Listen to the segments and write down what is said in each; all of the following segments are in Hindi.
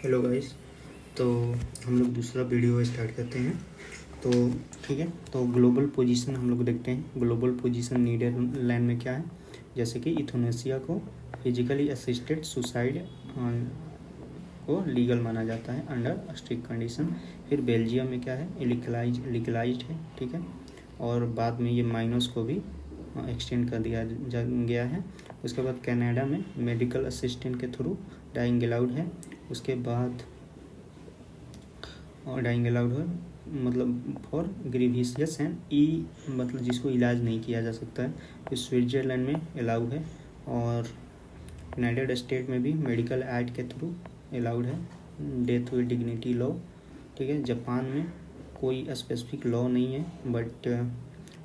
Hello guys. तो हम लोग दूसरा वीडियो स्टार्ट करते हैं। तो ठीक है, तो ग्लोबल पोजीशन हम लोग देखते हैं। ग्लोबल पोजीशन नीदरलैंड में क्या है, जैसे कि इथोनेशिया को फिजिकली असिस्टेड सुसाइड को लीगल माना जाता है अंडर स्ट्रिक्ट कंडीशन। फिर बेल्जियम में क्या है, लीगलाइज्ड है, ठीक है। और बाद में ये माइनस को भी एक्सटेंड कर दिया गया है। उसके बाद कनाडा में मेडिकल असिस्टेंट के थ्रू डाइंग अलाउड है। उसके बाद डाइंग अलाउड है मतलब फॉर ग्रीवियस एंड मतलब जिसको इलाज नहीं किया जा सकता है। तो स्विट्ज़रलैंड में अलाउड है। और यूनाइटेड स्टेट में भी मेडिकल एक्ट के थ्रू अलाउड है, डेथ विद डिग्निटी लॉ, ठीक है। जापान में कोई स्पेसिफिक लॉ नहीं है, but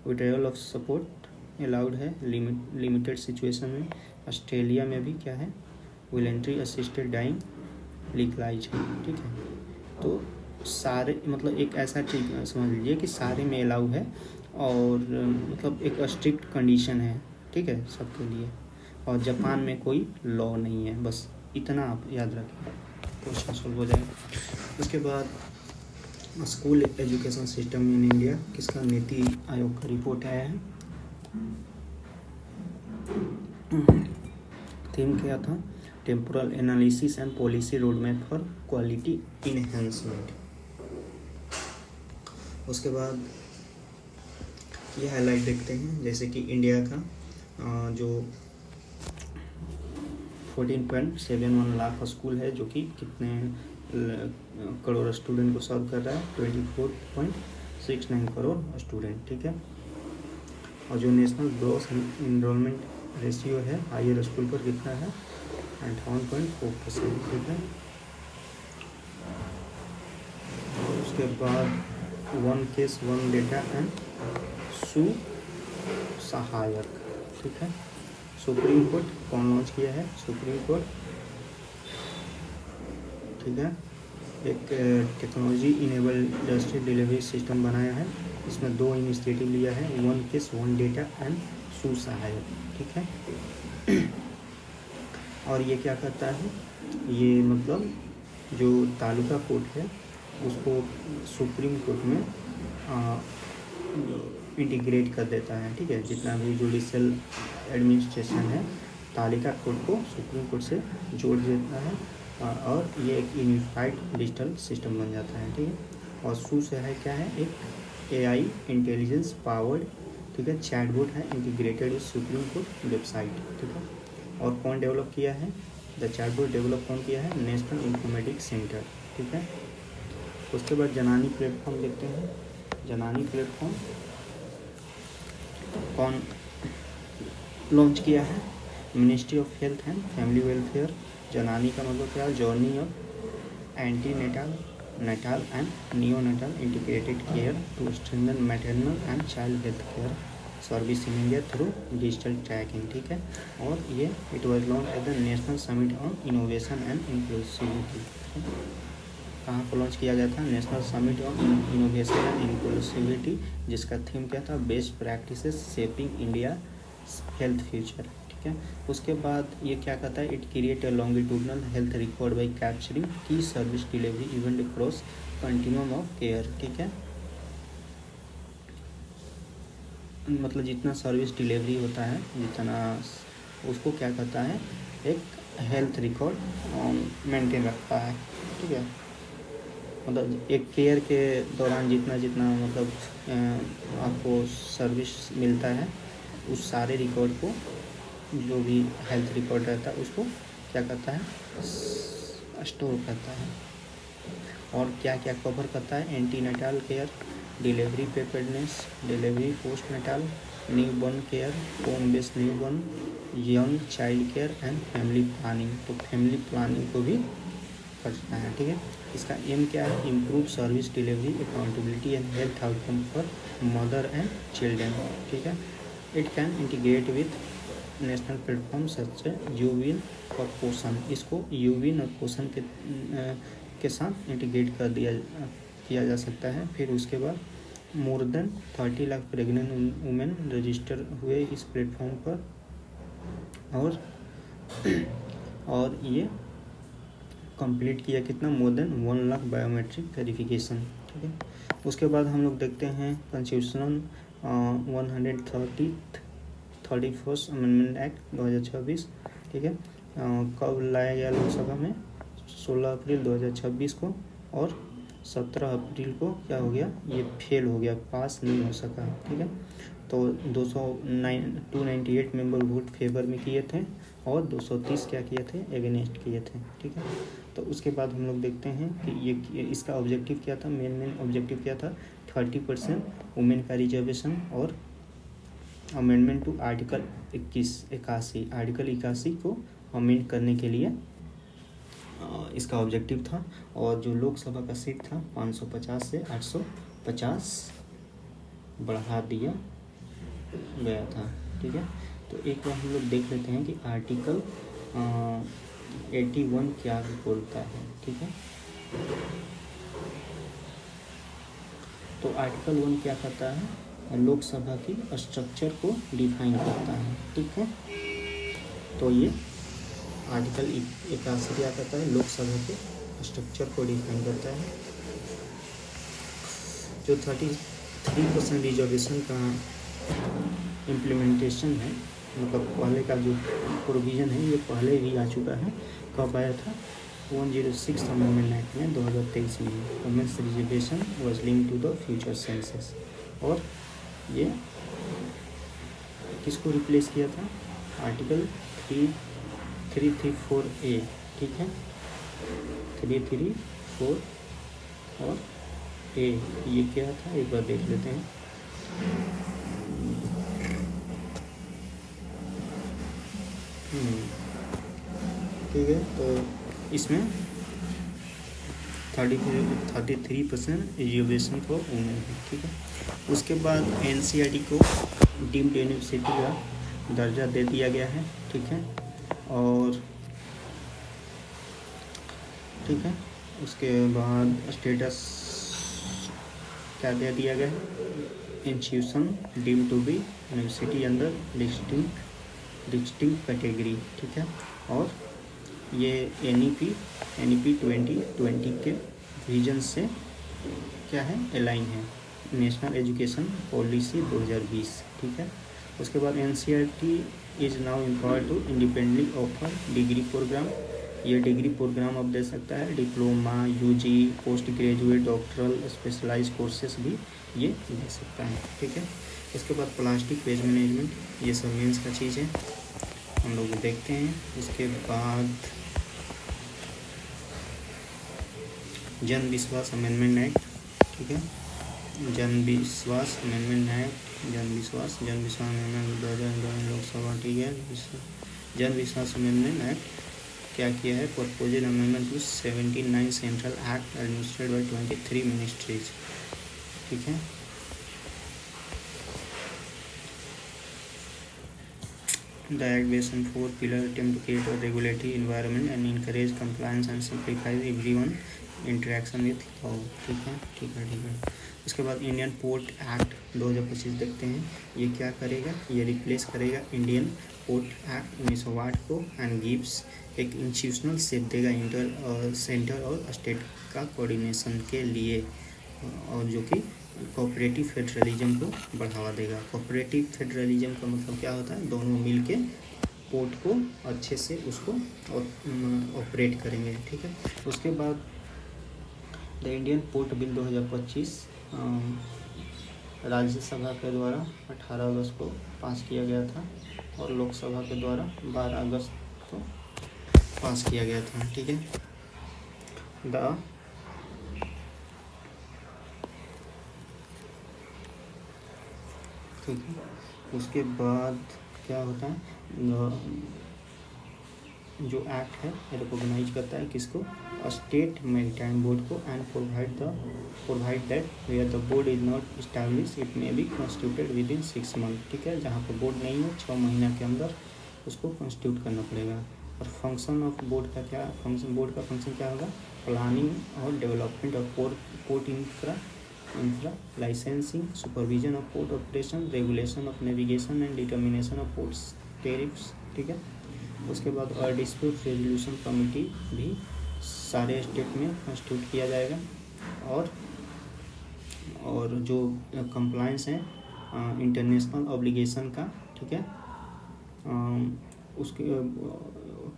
withdrawal of support allowed है लिमिटेड सिचुएशन में। ऑस्ट्रेलिया में भी क्या है, वॉलंटरी असिस्टेड डाइंग लीगलाइज है, ठीक है। तो सारे मतलब एक ऐसा चीज समझ लीजिए कि सारे में अलाउ है और मतलब एक स्ट्रिक्ट कंडीशन है, ठीक है, सबके लिए। और जापान में कोई लॉ नहीं है, बस इतना आप याद रखें, क्वेश्चन सॉल्व हो जाएगा। उसके बाद school education system in India, किसका, नीति आयोग का रिपोर्ट आया है। थीम क्या था, temporal analysis and policy roadmap for quality enhancement. उसके बाद ये हाईलाइट देखते हैं, जैसे कि इंडिया का जो 14.71 लाख स्कूल है, जो कि कितने करोड़ स्टूडेंट को सर्व कर रहा है, 24.69 करोड़ स्टूडेंट, ठीक है। और जो नेशनल ग्रोथ इनरोलमेंट रेशियो है हायर स्कूल पर कितना है, 58.4%, ठीक है। और उसके बाद one case one data and सहायक, ठीक है। सुप्रीम कोर्ट कौन लॉन्च किया है, सुप्रीम कोर्ट, ठीक है, एक technology enable justice delivery system बनाया है। इसमें 2 इनिशिएटिव लिया है, one case one data and सहायक, ठीक है। और ये क्या करता है, ये मतलब जो तालुका कोर्ट है उसको सुप्रीम कोर्ट में इंटीग्रेट कर देता है, ठीक है। जितना भी जुडिशल एडमिनिस्ट्रेशन है तालिका कोर्ट को सुप्रीम कोर्ट से जोड़ देता है और ये एक यूनिफाइड डिजिटल सिस्टम बन जाता है, ठीक है। और सहायक क्या है, एक AI इंटेलिजेंस पावर्ड, ठीक है, चैटबॉट है integrated with supreme court website, ठीक है। और कौन डेवलप किया है, द चैटबॉट डेवलप कौन किया है, नेशनल इंफॉर्मेटिक्स सेंटर, ठीक है। उसके बाद जनानी प्लेटफॉर्म देखते हैं। जनानी प्लेटफॉर्म कौन लॉन्च किया है, ministry of health and family welfare. Janani का मतलब क्या है, journey of antenatal, natal and neonatal integrated care to strengthen maternal and child health care service in India through digital tracking, ठीक है। और ये it was launch at the national summit on innovation and inclusivity. कहाँ पर लॉन्च किया गया था, national summit on innovation and inclusivity, जिसका थीम क्या था, best practices shaping India health future, ठीक है। उसके बाद ये क्या कहता है, it create a longitudinal health record by capturing key service delivery event across continuum of care, ठीक है। मतलब जितना सर्विस डिलीवरी होता है, जितना उसको क्या कहता है, एक हेल्थ रिकॉर्ड मेंटेन रखता है, ठीक है। मतलब एक केयर के दौरान जितना जितना मतलब आपको सर्विस मिलता है, उस सारे रिकॉर्ड को, जो भी हेल्थ रिकॉर्ड रहता है उसको क्या करता है, स्टोर करता है। और क्या क्या कवर करता है, antenatal care, delivery preparedness, delivery post natal, newborn care, home based newborn, young child care and family planning. तो फैमिली प्लानिंग को भी करता है, ठीक है। इसका एम क्या है, improve service delivery accountability and health outcome for mother and children, ठीक है। It can integrate with national platform such यूविन और पोषण, इसको यूविन और पोषण के साथ इंटीग्रेट किया जा सकता है। फिर उसके बाद more than 30 lakh pregnant women register हुए इस प्लेटफॉर्म पर। और ये कंप्लीट किया कितना, more than 1 lakh biometric verification, ठीक है। उसके बाद हम लोग देखते हैं कॉन्स्टिट्यूशनल 131st अमेंडमेंट एक्ट 2026, ठीक है। कब लाया गया लोकसभा में, 16 अप्रैल 2026 को, और 17 अप्रैल को क्या हो गया, ये फेल हो गया, पास नहीं हो सका, ठीक है। तो 298 मेंबर वोट फेवर में किए थे और 230 क्या किए थे, एगेंस्ट किए थे, ठीक है। तो उसके बाद हम लोग देखते हैं कि ये इसका ऑब्जेक्टिव क्या था, मेन ऑब्जेक्टिव क्या था, 30% वुमेन का रिजर्वेशन और अमेंडमेंट टू आर्टिकल 81 को अमेंड करने के लिए इसका ऑब्जेक्टिव था। और जो लोकसभा का सीट था 550 से 850 बढ़ा दिया गया था, ठीक है। तो एक बार हम लोग देख लेते हैं कि आर्टिकल 81 क्या बोलता है, ठीक है। तो आर्टिकल 1 क्या करता है, लोकसभा की स्ट्रक्चर को डिफाइन करता है, ठीक है। तो ये आर्टिकल 81 क्या करता है, लोकसभा के स्ट्रक्चर को डिफाइन करता है। जो 33% रिजर्वेशन का इम्प्लीमेंटेशन है, मतलब पहले का जो प्रोविज़न है ये पहले भी आ चुका है। कब आया था, 106 अमेंडमेंट एक्ट में 2023 में। Women's reservation was link to the future census, और ये किसको रिप्लेस किया था, आर्टिकल 334A, ठीक है। 334 और A ये क्या था, एक बार देख लेते हैं। ठीक है, तो इसमें 33% रिजर्वेशन फॉर वुमेन है, ठीक है। उसके बाद NCERT को डीम्ड यूनिवर्सिटी का दर्जा दे दिया गया है, ठीक है। और ठीक है, उसके बाद स्टेटस क्या दे दिया गया है, institution deemed to be university under distinct category, ठीक है। और ये NEP 2020 के विजन से क्या है, अलाइन है, नेशनल एजुकेशन पॉलिसी 2020, ठीक है। उसके बाद NCERT is now empowered to independently offer degree programme, ये डिग्री प्रोग्राम अब दे सकता है, diploma, UG, post graduate, doctoral, specialise courses भी ये दे सकता है, ठीक है। इसके बाद प्लास्टिक वेस्ट मैनेजमेंट, ये सब मेंस का चीज़ है, हम लोग देखते हैं। उसके बाद जन विश्वास अमेंडमेंट एक्ट, ठीक है। जन विश्वास अमेंडमेंट अमेंडमेंट 2002 लोकसभा, ठीक है। जन विश्वास अमेंडमेंट एक्ट क्या किया है, proposal amendment to 79 central act administered by 23 ministries, ठीक है। The Act based on 4 pillars attempt to create a regulatory environment and encourage compliance and simplify everyone interaction with law, ठीक है। उसके बाद इंडियन पोर्ट एक्ट 2025 देखते हैं, ये क्या करेगा, ये रिप्लेस करेगा इंडियन पोर्ट एक्ट 1908 को एंड गिव्स एक इंस्टीट्यूशनल शेप देगा सेंटर और स्टेट का कोऑर्डिनेशन के लिए, और जो कि कोऑपरेटिव फेडरलिज्म को बढ़ावा देगा। कोऑपरेटिव फेडरलिज्म का मतलब क्या होता है, दोनों मिलके पोर्ट को अच्छे से उसको ऑपरेट करेंगे, ठीक है। उसके बाद the Indian port bill 2025 Rajya Sabha के द्वारा 18 अगस्त को पास किया गया था और लोकसभा के द्वारा 12 अगस्त को पास किया गया था, ठीक है। ठीक है, उसके बाद क्या होता है, जो एक्ट है रिकॉग्नाइज करता है किसको, स्टेट मैरीटाइम बोर्ड को, and provide that where the board is not establish it may be constituted within 6 month, ठीक है। जहाँ पर बोर्ड नहीं हो 6 महीना के अंदर उसको कॉन्स्टिट्यूट करना पड़ेगा। और फंक्शन ऑफ बोर्ड का क्या, बोर्ड का फंक्शन क्या होगा, प्लानिंग और development of port infra, licensing, supervision of port operation, regulation of navigation and determination of ports tariffs, ठीक है। उसके बाद और डिस्प्यूट रेजोल्यूशन कमेटी भी सारे स्टेट में कॉन्स्टिट्यूट किया जाएगा। और जो कंप्लायंस है इंटरनेशनल ऑब्लिगेशन का, ठीक है, उसके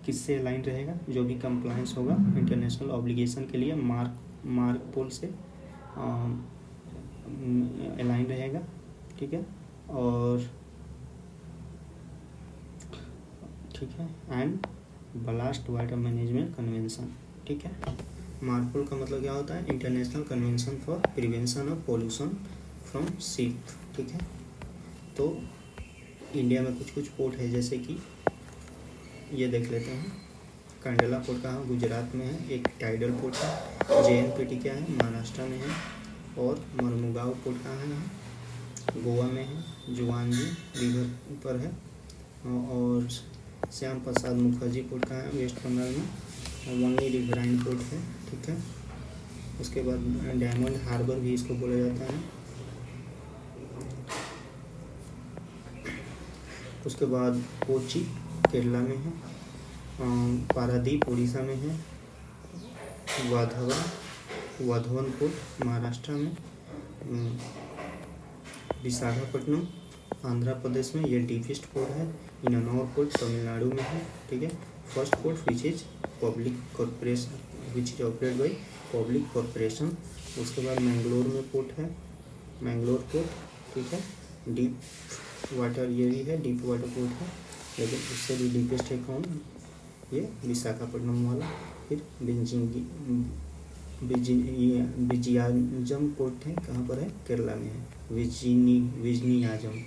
किससे अलाइन रहेगा, जो भी कंप्लायंस होगा इंटरनेशनल ऑब्लिगेशन के लिए मार्पोल से अलाइन रहेगा, ठीक है। और ठीक है, and blast water management convention, ठीक है। मार्पोल का मतलब क्या होता है, international convention for prevention of pollution from ship, ठीक है। तो इंडिया में कुछ कुछ पोर्ट है, जैसे कि ये देख लेते हैं। कंडला पोर्ट कहाँ, गुजरात में है, एक टाइडल पोर्ट है। JNPT क्या है, महाराष्ट्र में है। और मरमुगांव पोर्ट कहाँ है, गोवा में है, जुआंगी रिवर पर है। और श्याम प्रसाद मुखर्जी पोर्ट कहाँ है, वेस्ट बंगाल में, वंगी रिवराइन पोर्ट है, ठीक है। उसके बाद डायमंड हार्बर भी इसको बोला जाता है। उसके बाद कोची केरला में है, पारादीप उड़ीसा में है, वाधवन पोर्ट महाराष्ट्र में, विशाखापट्टनम आंध्र प्रदेश में, ये डीपेस्ट पोर्ट है। इनानौर पोर्ट तमिलनाडु में है, ठीक है। First port which is public corporation, which is operate by public corporation. उसके बाद मैंगलोर में पोर्ट है, मैंगलोर पोर्ट, ठीक है। डीप वाटर ये भी है, डीप वाटर पोर्ट है, लेकिन उससे भी डीपेस्ट है कौन, ये विशाखापट्टनम वाला। फिर विजियाजम पोर्ट है, कहाँ पर है, केरला में है, विजनीयाजम,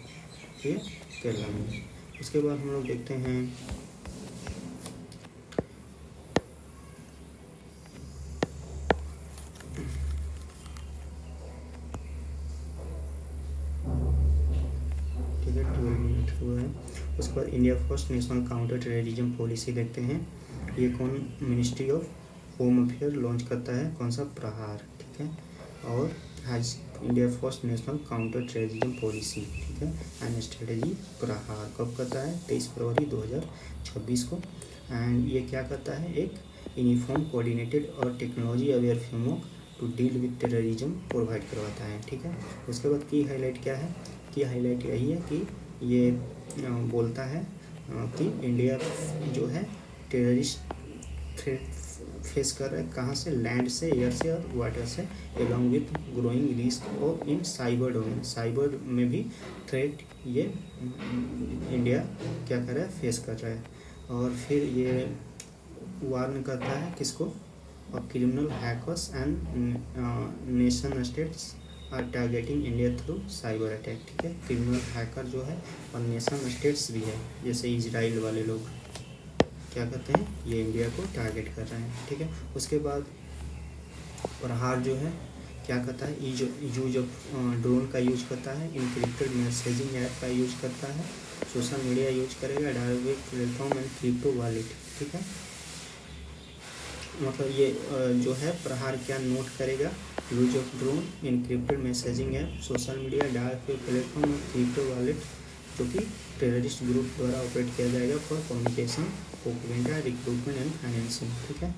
ठीक है, केरला में है। उसके बाद हम लोग देखते हैं ठीक है, 12 मिनट हुआ है। उसके बाद India first national counter terrorism policy देखते हैं। ये कौन ministry of home affair launch करता है, कौन सा, प्रहार, ठीक है। और India first national counter terrorism policy, ठीक है, एंड स्ट्रेटेजी प्रहार कब करता है, 23 फरवरी 2026 को। एंड ये क्या करता है, एक यूनिफॉर्म कोऑर्डिनेटेड और technology aware framework to deal with terrorism provide करवाता है, ठीक है। उसके बाद की हाईलाइट क्या है, की हाईलाइट यही है कि ये बोलता है कि इंडिया जो है टेररिस्ट थ्रेट फेस कर रहा है, कहाँ से, लैंड से, एयर से और वाटर से, एलॉन्ग विथ ग्रोइंग रिस्क और इन साइबर डोमेन, साइबर में भी थ्रेट ये इंडिया क्या कर रहा है, फेस कर रहा है। और फिर ये वार्न करता है किसको, और criminal hackers and nation states are targeting India through cyber attack, ठीक है। क्रिमिनल हैकर जो है और नेशन स्टेट्स भी है, जैसे इजराइल वाले लोग क्या करते हैं, ये इंडिया को टारगेट कर रहे हैं, ठीक है। उसके बाद प्रहार जो है क्या करता है, यूज ऑफ ड्रोन का यूज करता है, इनक्रिप्टेड मैसेजिंग ऐप का यूज करता है, सोशल मीडिया यूज करेगा, direct platform and crypto wallet, ठीक है। मतलब ये जो है प्रहार क्या नोट करेगा, use of drone, encrypted messaging app, social media, direct platform और क्रिप्टो वॉलेट, जो कि टेररिस्ट ग्रुप द्वारा ऑपरेट किया जाएगा for communication, propaganda, recruitment and financing, ठीक है।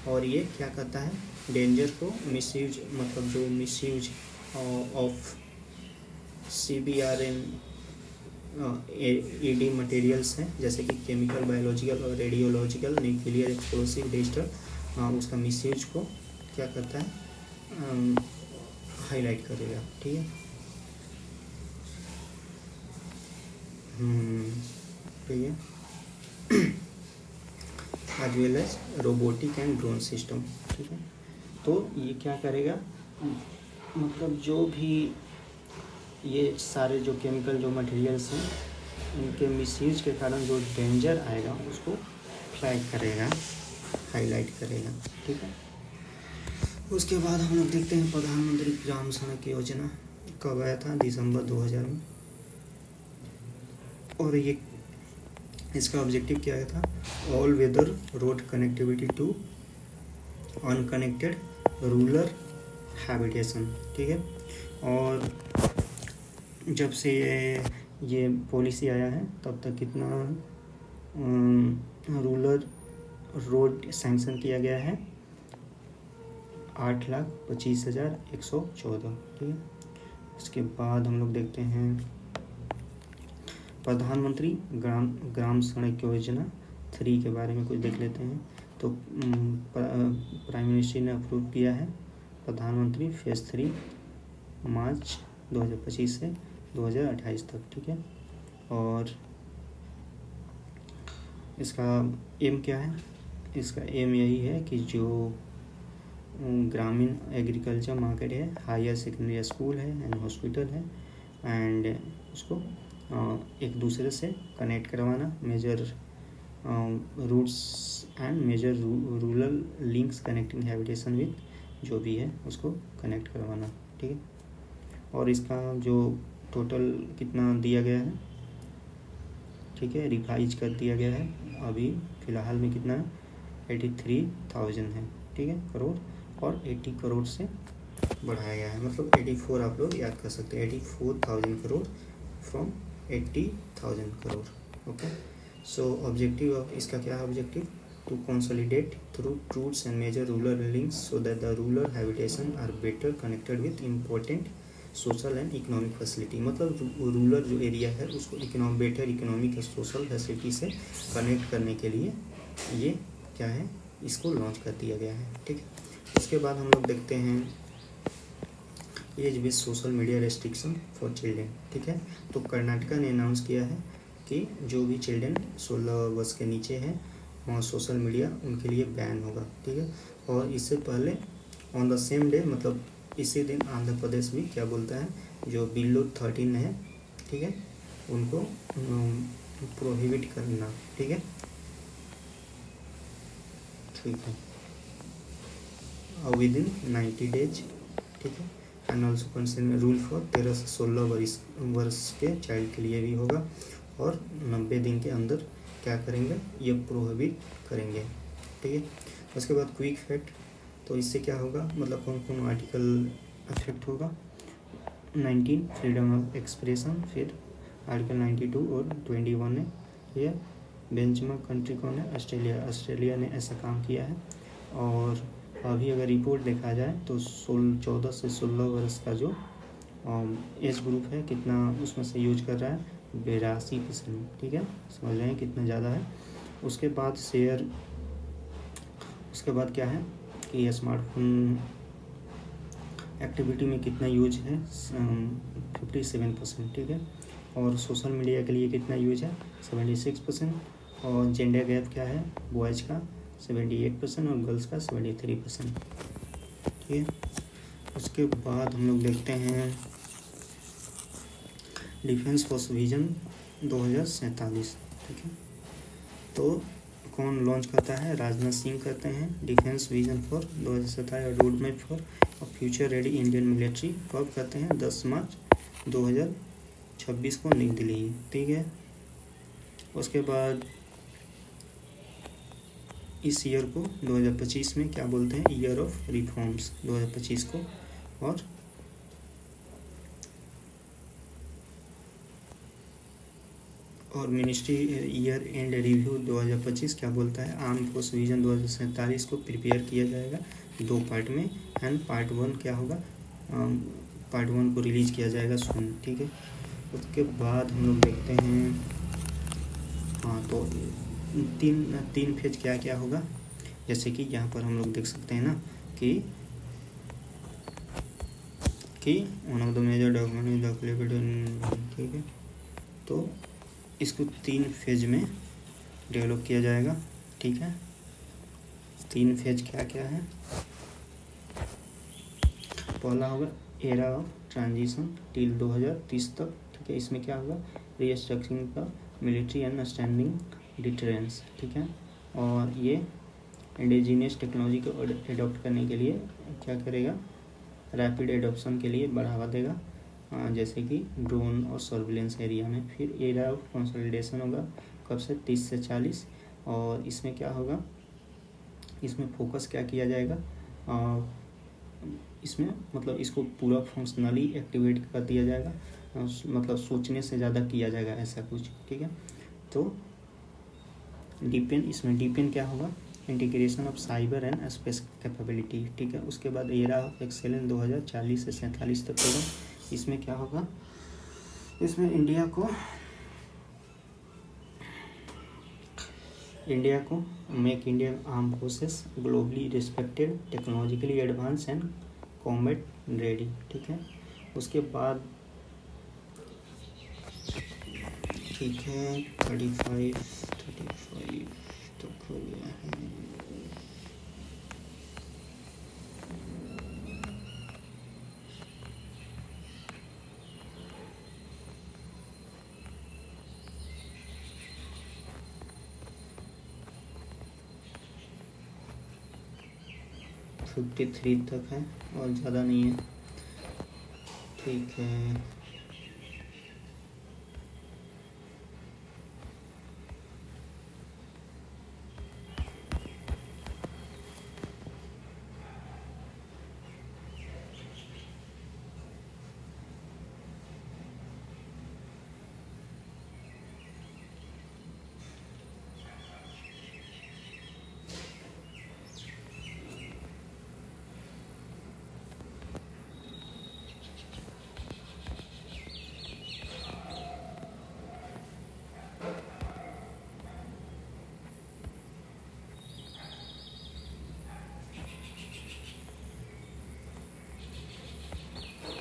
और ये क्या करता है, डेंजर को मिसयूज, मतलब जो misuse of CBRN ED materials हैं, जैसे कि केमिकल, बायोलॉजिकल और रेडियोलॉजिकल, न्यूक्लियर, एक्सप्लोसिव, डिजिटल, उसका मिसयूज को क्या करता है, हाईलाइट करेगा, ठीक है। ठीक है, as well as robotic and drone system, ठीक है। तो ये क्या करेगा, मतलब जो भी ये सारे जो केमिकल जो मटेरियल्स हैं, इनके मिसयूज के कारण जो डेंजर आएगा उसको फ्लैग करेगा, हाईलाइट करेगा, ठीक है। उसके बाद हम लोग देखते हैं प्रधानमंत्री ग्राम सड़क योजना कब आया था, दिसंबर 2000 में। और ये इसका ऑब्जेक्टिव क्या था, all weather road connectivity to unconnected rural habitation, ठीक है। और जब से ये पॉलिसी आया है तब तक कितना रूरल रोड सैंक्शन किया गया है, 8,25,114, ठीक है। इसके बाद हम लोग देखते हैं प्रधानमंत्री ग्राम सड़क योजना 3 के बारे में कुछ देख लेते हैं। तो प्राइम मिनिस्टर ने अप्रूव किया है प्रधानमंत्री फेज़ 3 मार्च 2025 से 2028 तक, ठीक है। और इसका एम क्या है? इसका एम यही है कि जो ग्रामीण एग्रीकल्चर मार्केट है, हायर सेकेंडरी स्कूल है एंड हॉस्पिटल है, एंड उसको एक दूसरे से कनेक्ट करवाना, major routes and major rural links connecting habitation with जो भी है उसको कनेक्ट करवाना, ठीक है। और इसका जो टोटल कितना दिया गया है, ठीक है, रिवाइज कर दिया गया है। अभी फ़िलहाल में कितना है? 83,000 है, ठीक है, करोड़, और 80 करोड़ से बढ़ाया गया है, मतलब 84 आप लोग याद कर सकते हैं, 84,000 crore from 80,000 crore, okay. So objective of इसका क्या है? Objective to consolidate through routes and major rural links so that the rural habitation are better connected with important social and economic facility, मतलब रूरल जो एरिया है उसको बेटर इकोनॉमिक और सोशल फैसिलिटी से कनेक्ट करने के लिए ये क्या है, इसको लॉन्च कर दिया गया है, ठीक है। उसके बाद हम लोग देखते हैं as with social media restriction for children, ठीक है। तो कर्नाटका ने अनाउंस किया है कि जो भी चिल्ड्रेन 16 वर्ष के नीचे हैं और सोशल मीडिया उनके लिए बैन होगा, ठीक है। और इससे पहले ऑन द सेम डे, मतलब इसी दिन आंध्र प्रदेश भी क्या बोलता है, जो बिलो 13 है, ठीक है, उनको प्रोहिबिट करना, ठीक है, ठीक है, विद इन 90 डेज, ठीक है। And also concern rule for 13 से 16 वर्ष के चाइल्ड के लिए भी होगा, और 90 दिन के अंदर क्या करेंगे, ये प्रोहिबिट करेंगे, ठीक है। उसके बाद क्विक फैक्ट, तो इससे क्या होगा, मतलब कौन कौन आर्टिकल अफेक्ट होगा? 19 फ्रीडम ऑफ एक्सप्रेशन, फिर आर्टिकल 92 और 21 है। ये बेंचमार्क कंट्री कौन है? ऑस्ट्रेलिया ने ऐसा काम किया है। और अभी अगर रिपोर्ट देखा जाए तो 14 से 16 वर्ष का जो एज ग्रुप है, कितना उसमें से यूज कर रहा है? 82%, ठीक है, समझ रहे हैं कितना ज़्यादा है। उसके बाद उसके बाद क्या है कि स्मार्टफोन एक्टिविटी में कितना यूज है? 57%, ठीक है। और सोशल मीडिया के लिए कितना यूज है? 76%। और जेंडर गैप क्या है? बॉयज़ का 78% और गर्ल्स का 73%, ठीक है। उसके बाद हम लोग देखते हैं डिफेंस फोर्स विजन 2047, ठीक है। तो कौन लॉन्च करता है? राजनाथ सिंह करते हैं डिफेंस विजन फॉर 2047 और road map for future ready Indian military. कब करते हैं? 10 मार्च 2026 को नई दिल्ली, ठीक है। उसके बाद इस ईयर को 2025 में क्या बोलते हैं? ईयर ऑफ रिफॉर्म्स 2025 को। और मिनिस्ट्री ईयर एंड रिव्यू 2025 क्या बोलता है? आर्म फोर्स विजन 2047 को प्रिपेयर किया जाएगा 2 पार्ट में, एंड पार्ट 1 क्या होगा? पार्ट 1 को रिलीज किया जाएगा सून, ठीक है। उसके बाद हम लोग देखते हैं, हाँ, तो तीन फेज क्या क्या होगा, जैसे कि यहाँ पर हम लोग देख सकते हैं ना कि one of the major document is, ठीक है। तो इसको 3 फेज में डेवलप किया जाएगा, ठीक है। 3 फेज क्या क्या है? पहला होगा एरा ऑफ ट्रांजिशन टिल 2030 तक, ठीक है। इसमें क्या होगा? रीस्ट्रक्चरिंग का मिलिट्री एंड स्टैंडिंग डिटरेंस, ठीक है। और ये इंडिजिनियस टेक्नोलॉजी को एडॉप्ट करने के लिए क्या करेगा? रैपिड एडॉप्शन के लिए बढ़ावा देगा, जैसे कि ड्रोन और सर्विलेंस एरिया में। फिर एरा ऑफ कंसोलिडेशन होगा, कब से? 30 से 40। और इसमें क्या होगा? इसमें फोकस क्या किया जाएगा? इसमें मतलब इसको पूरा फंक्शनली एक्टिवेट कर दिया जाएगा, मतलब सोचने से ज़्यादा किया जाएगा, ऐसा कुछ, ठीक है। तो डिपेंड, इसमें डिपेंड क्या होगा? Integration of cyber and space capability, ठीक है। उसके बाद एरा ऑफ एक्सेलेंस 2040 से 47 तक होगा। इसमें क्या होगा, इसमें इंडिया को make Indian arm forces globally respected, technologically advance and combat ready, ठीक है। उसके बाद ठीक है 35 तक हो गया है। फिफ्टी 53 तक है और ज़्यादा नहीं है, ठीक है।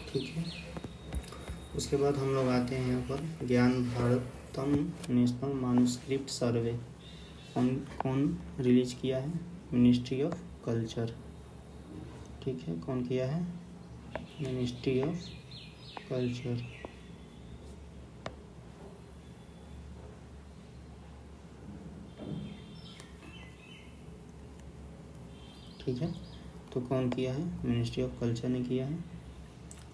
ठीक है, उसके बाद हम लोग आते हैं यहाँ पर ज्ञान भारतम नेशनल मानूस्क्रिप्ट सर्वे। कौन रिलीज किया है, मिनिस्ट्री ऑफ कल्चर, ठीक है। कौन किया है, मिनिस्ट्री ऑफ कल्चर, ठीक है। तो कौन किया है, मिनिस्ट्री ऑफ कल्चर ने किया है।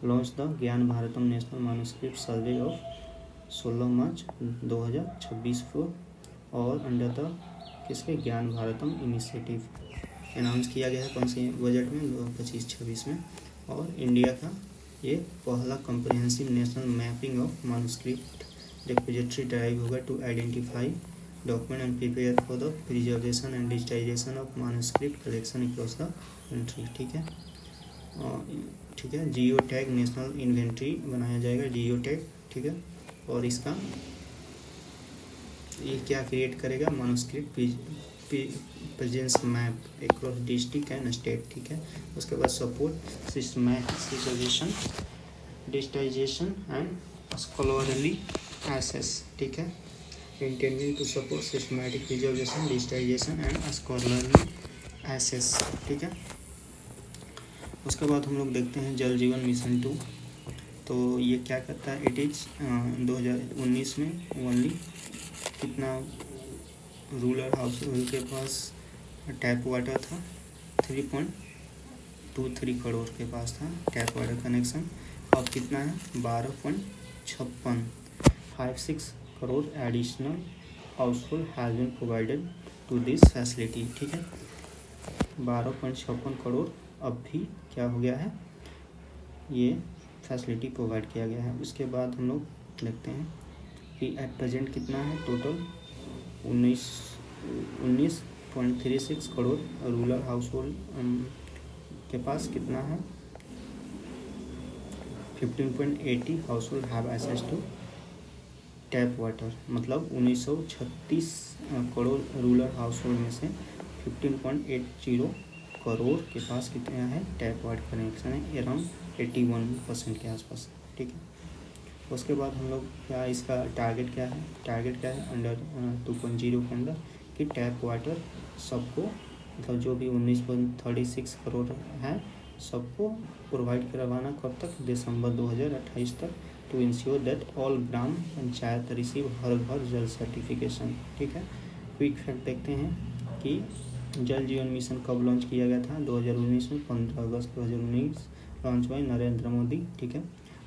लॉन्च द ज्ञान भारतम नेशनल मानूस्क्रिप्ट सर्वे ऑफ 16 मार्च 2026 को, और अंडर द किसके, ज्ञान भारतम इनिशिएटिव अनाउंस किया गया है कौन से बजट में, 2025-26 में। और इंडिया का ये पहला comprehensive national mapping of manuscript repository drive होगा to identify document and prepare for the preservation and digitisation of manuscript collection across the country, ठीक है। ठीक है, जियो टैग नेशनल इन्वेंट्री बनाया जाएगा, जियो टैग, ठीक है। और इसका ये क्या क्रिएट करेगा, manuscript presence map across district and state, ठीक है। उसके बाद support systematic digitisation and scholarly access, ठीक है। Intending to support systematic preservation, digitisation and scholarly access, ठीक है। उसके बाद हम लोग देखते हैं जल जीवन मिशन 2। तो ये क्या करता है, इट इज 2019 में ओनली कितना रूरल हाउस होल्ड के पास टैप वाटर था, 3.23 करोड़ के पास था टैप वाटर कनेक्शन। अब कितना है, 12.56 crore additional household has been provided to this facility, ठीक है। 12.56 करोड़ अब भी क्या हो गया है, ये फैसिलिटी प्रोवाइड किया गया है। उसके बाद हम लोग देखते हैं कि एट प्रेजेंट कितना है, total 19.36 crore rural household के पास कितना है, 15.80 household have access to tap water. मतलब 1936 करोड़ रूरल हाउस होल्ड में से 15.80 करोड़ के पास कितना है, टैप वाटर कनेक्शन है, अराउंड 81% के आसपास, ठीक है। उसके बाद हम लोग क्या, इसका टारगेट क्या है, टारगेट क्या है अंडर 2.0 के अंदर कि टैप वाटर सबको, मतलब जो भी 19.36 करोड़ है सबको प्रोवाइड करवाना, कब तक, दिसंबर 2028 तक, to ensure that all gram panchayat receive Har Ghar Jal certification, ठीक है। क्विक फैक्ट देखते हैं कि जल जीवन मिशन कब लॉन्च किया गया था, 2019 में 15 अगस्त 2019 लॉन्च हुआ नरेंद्र मोदी, ठीक है।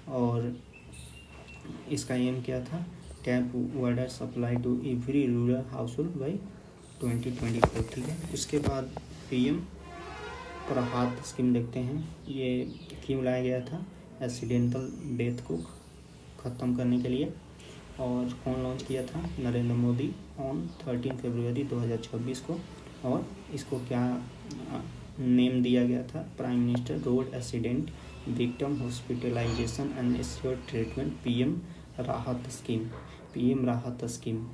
और इसका एम क्या था, tap water supply to every rural household by 2024, ठीक है। उसके बाद पीएम प्रहात स्कीम देखते हैं, ये क्यों लाया गया था, एक्सीडेंटल डेथ को ख़त्म करने के लिए। और कौन लॉन्च किया था, नरेंद्र मोदी ऑन 13 फरवरी 2026 को। और इसको क्या नेम दिया गया था, prime minister road accident victim hospitalisation and assured treatment PM Rahat scheme. PM Rahat scheme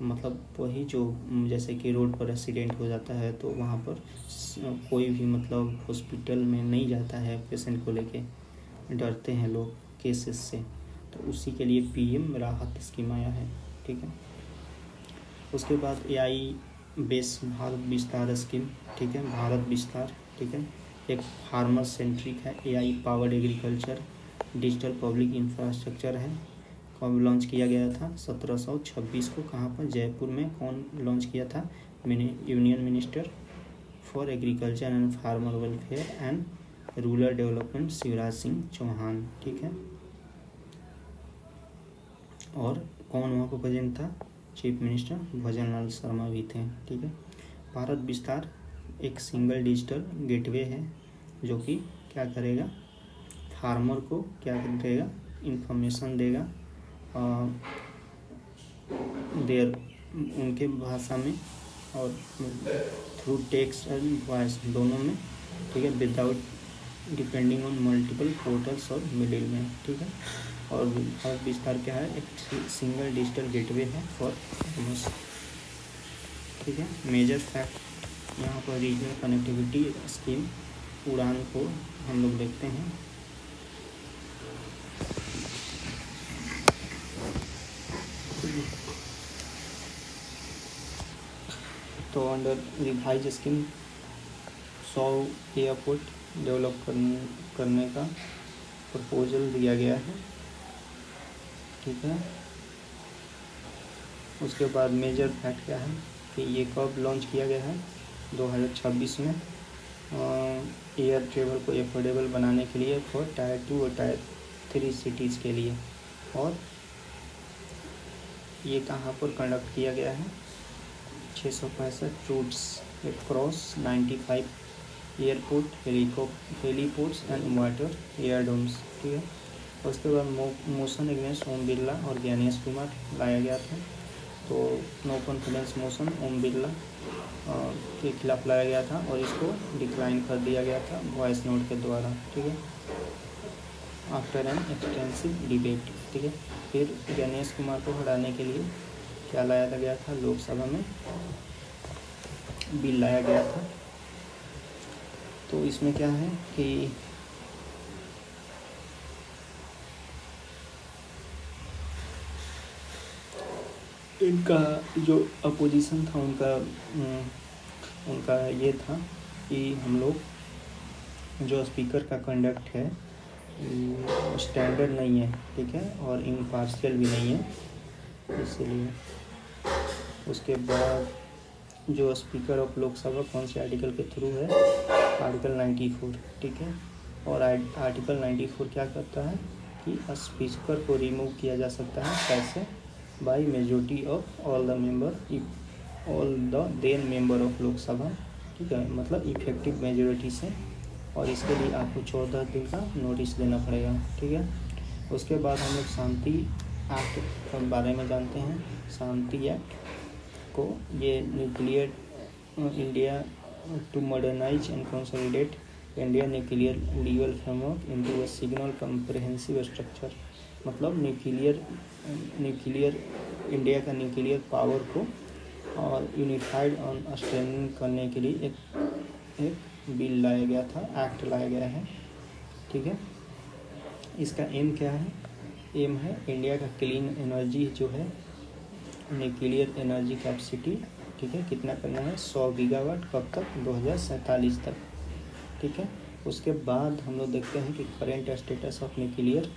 मतलब वही जो जैसे कि रोड पर एक्सीडेंट हो जाता है तो वहाँ पर कोई भी मतलब हॉस्पिटल में नहीं जाता है पेशेंट को लेके, डरते हैं लोग केसेस से, तो उसी के लिए पीएम राहत स्कीम आया है। ठीक है, उसके बाद एआई बेस भारत विस्तार स्कीम। ठीक है, भारत विस्तार। ठीक है, एक फार्मर सेंट्रिक है, AI powered agriculture digital public infrastructure है। कब लॉन्च किया गया था? 1726 को। कहाँ पर? जयपुर में। कौन लॉन्च किया था? Union minister for agriculture and farmer welfare and rural development Shivraj Singh Chouhan. ठीक है, और कौन वहाँ पर प्रेजेंट था? चीफ मिनिस्टर भजन लाल शर्मा भी थे। ठीक है, भारत विस्तार एक सिंगल डिजिटल गेटवे है जो कि क्या करेगा, फार्मर को क्या करेगा, इंफॉर्मेशन देगा देर उनके भाषा में और थ्रू टेक्स्ट एंड वॉइस दोनों में। ठीक है, without depending on multiple portals और मिडिल में। ठीक है, और भारत विस्तार क्या है? एक सिंगल डिजिटल गेटवे है फॉर फार्मर्स। ठीक है, मेजर फैक्ट यहाँ पर रीजनल कनेक्टिविटी स्कीम उड़ान को हम लोग देखते हैं। तो under revise scheme 100 airport develop करने का प्रपोजल दिया गया है। ठीक है, उसके बाद मेजर फैक्ट क्या है कि ये कब लॉन्च किया गया है? 2026 में। एयर ट्रेवल को एफोर्डेबल बनाने के लिए फॉर टायर 2 और टायर 3 सिटीज़ के लिए। और ये कहाँ पर कंडक्ट किया गया है? 665 routes cross 95 airport heliports and water aerodromes. ठीक है, उसके बाद मोशन अगेंस्ट ओम बिरला और ज्ञानेश कुमार लाया गया था। तो no confidence motion Om Birla के खिलाफ लाया गया था और इसको डिक्लाइन कर दिया गया था वॉइस नोट के द्वारा। ठीक है, आफ्टर एन एक्सटेंसिव डिबेट। ठीक है, फिर ज्ञानेश कुमार को हटाने के लिए क्या लाया गया था? लोकसभा में बिल लाया गया था। तो इसमें क्या है कि इनका जो अपोजिशन था उनका ये था कि हम लोग जो स्पीकर का कंडक्ट है स्टैंडर्ड नहीं है। ठीक है, और इम्पार्शियल भी नहीं है, इसलिए। उसके बाद जो स्पीकर ऑफ लोकसभा कौन से आर्टिकल के थ्रू है? आर्टिकल 94। ठीक है, और आर्टिकल 94 क्या करता है कि स्पीकर को रिमूव किया जा सकता है। कैसे? By majority of all the member all the then member of Lok Sabha. ठीक है, मतलब इफेक्टिव मेजॉरिटी से, और इसके लिए आपको 14 दिन का नोटिस देना पड़ेगा। ठीक है, उसके बाद हम लोग शांति एक्ट के बारे में जानते हैं। शांति एक्ट को ये nuclear India to modernise and consolidate India nuclear legal framework into a signal comprehensive structure. मतलब न्यूक्लियर इंडिया का न्यूक्लियर पावर को और यूनिफाइड ऑन स्ट्रेंथनिंग करने के लिए एक बिल लाया गया था, एक्ट लाया गया है। ठीक है, इसका एम क्या है? एम है इंडिया का क्लीन एनर्जी जो है न्यूक्लियर एनर्जी कैपेसिटी। ठीक है, कितना करना है? 100 गीगावाट। कब तक? 2047 तक। ठीक है, उसके बाद हम लोग देखते हैं कि current status of nuclear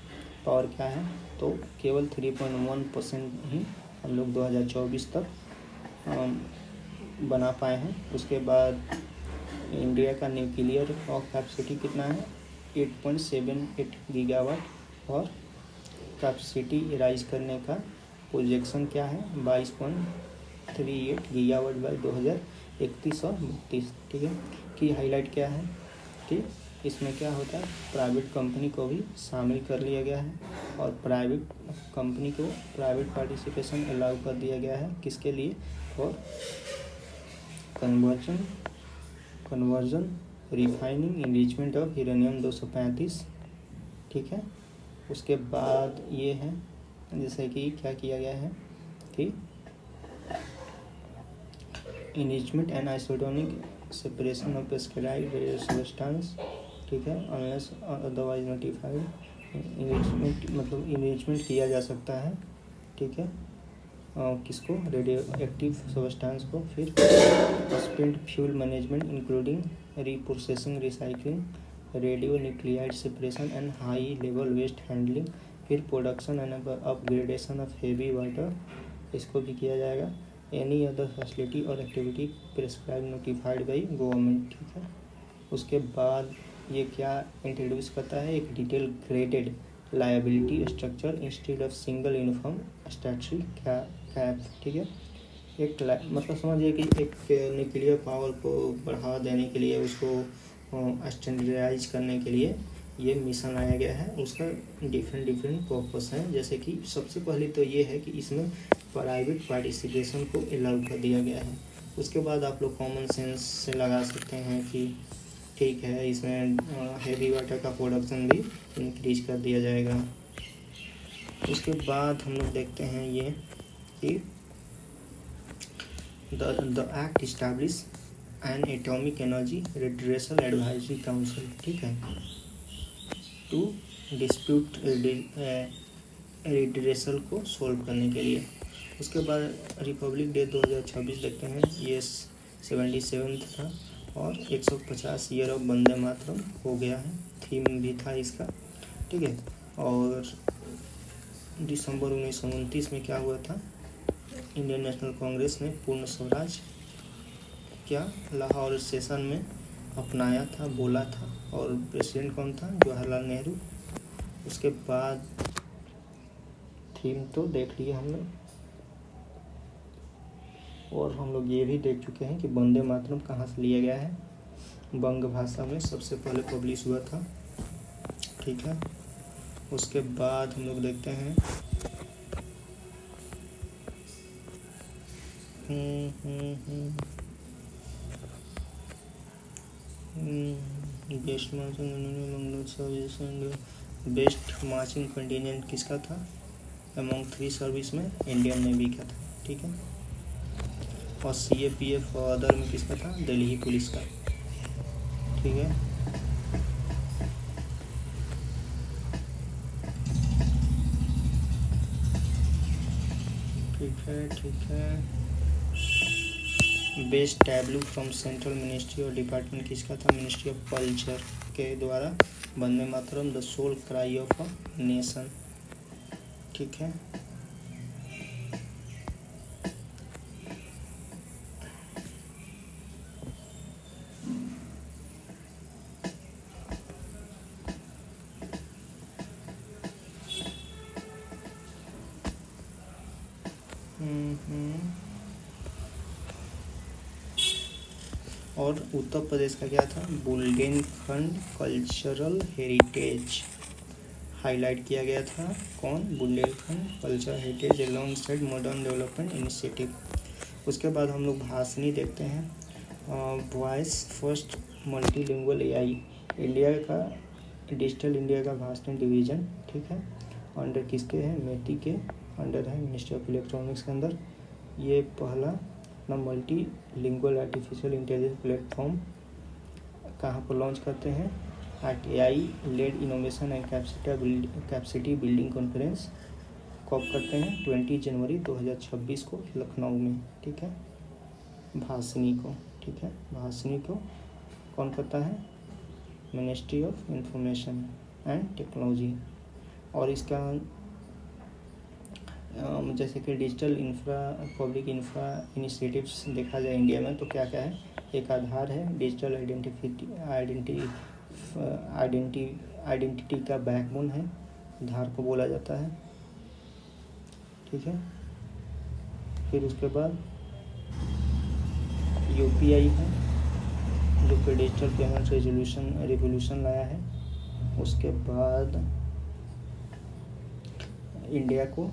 power क्या है। तो केवल 3.1% ही हम लोग 2024 तक बना पाए हैं। उसके बाद इंडिया का न्यूक्लियर कैपेसिटी कितना है? 8.78 गीगावाट, और कैपेसिटी राइज करने का प्रोजेक्शन क्या है? 22.38 गीगावाट बाई 2031 और 32। ठीक है, की हाईलाइट क्या है कि इसमें क्या होता है? प्राइवेट कंपनी को भी शामिल कर लिया गया है और प्राइवेट कंपनी को प्राइवेट पार्टिसिपेशन अलाउ कर दिया गया है। किसके लिए? और conversion refining enrichment of uranium 235, ठीक है। उसके बाद ये है जैसे कि क्या किया गया है कि enrichment and isotonic separation of prescribed substance, ठीक है, अनलेस अदरवाइज नोटिफाइड। इनरिचमेंट मतलब इनरिचमेंट किया जा सकता है, ठीक है, किसको, रेडियो एक्टिव सब्सटेंस को। फिर spent fuel management including reprocessing, recycling, radionuclide separation and high level waste handling. फिर production and upgradation of heavy water, इसको भी किया जाएगा। एनी अदर फैसिलिटी और activity prescribe notified by government, ठीक है। उसके बाद ये क्या इंट्रोड्यूस करता है, एक detail graded liability structure instead of single uniform statutory cap, ठीक है। एक मतलब समझिए कि एक न्यूक्लियर पावर को बढ़ावा देने के लिए, उसको स्टैंडर्डाइज करने के लिए ये मिशन लाया गया है। उसका डिफरेंट पर्पस है। जैसे कि सबसे पहले तो ये है कि इसमें प्राइवेट पार्टिसिपेशन को अलाउ कर दिया गया है। उसके बाद आप लोग कॉमन सेंस से लगा सकते हैं कि ठीक है, इसमें हेवी वाटर का प्रोडक्शन भी इंक्रीज कर दिया जाएगा। उसके बाद हम लोग देखते हैं ये कि the act establish N atomic energy redressal advisory council, ठीक है, टू डिस्प्यूट रिड्रेसल को सोल्व करने के लिए। उसके बाद रिपब्लिक डे 2026 देखते हैं, ये 77 था और 150 ईयर ऑफ वंदे मातरम हो गया है, थीम भी था इसका, ठीक है। और दिसंबर 1929 में क्या हुआ था, इंडियन नेशनल कांग्रेस ने पूर्ण स्वराज क्या लाहौर सेशन में अपनाया था, बोला था, और प्रेसिडेंट कौन था, जवाहरलाल नेहरू। उसके बाद थीम तो देख लिए हम लोग, और हम लोग ये भी देख चुके हैं कि वंदे मातरम कहाँ से लिया गया है, बंग भाषा में सबसे पहले पब्लिश हुआ था, ठीक है। उसके बाद हम लोग देखते हैं बेस्ट मार्चिंग कंटिजेंट किसका था, अमंग 3 सर्विस में इंडियन नेवी का था, ठीक है। और CAPF और अदर में किसका था, दिल्ली पुलिस का, ठीक है। ठीक है। Best tableau from central ministry और डिपार्टमेंट किसका था, मिनिस्ट्री ऑफ कल्चर के द्वारा, Vande Mataram the soul cry of a nation, ठीक है। और उत्तर प्रदेश का क्या था, बुंदेलखंड कल्चरल हेरिटेज हाईलाइट किया गया था, कौन, Bundelkhand cultural heritage along side modern development initiative. उसके बाद हम लोग भाषणी देखते हैं, voice first multilingual AI India का, डिजिटल इंडिया का भाषण डिवीज़न, ठीक है, अंडर किसके है, मेटी के अंडर है, मिनिस्ट्री ऑफ इलेक्ट्रॉनिक्स के अंदर। ये पहला अपना multi lingual artificial intelligence platform कहाँ पर लॉन्च करते हैं, at AI led innovation and capacity building conference कब करते हैं, 20 जनवरी 2026 को लखनऊ में, ठीक है। भाषणी को, ठीक है, भाषणी को कौन करता है, ministry of information and technology. और इसका जैसे कि digital infra, public infra initiatives देखा जाए इंडिया में तो क्या क्या है, एक आधार है, डिजिटल आइडेंटिटी का बैकबोन है, आधार को बोला जाता है, ठीक है। फिर उसके बाद UPI है, जो कि डिजिटल पेमेंट रेवोल्यूशन लाया है। उसके बाद इंडिया को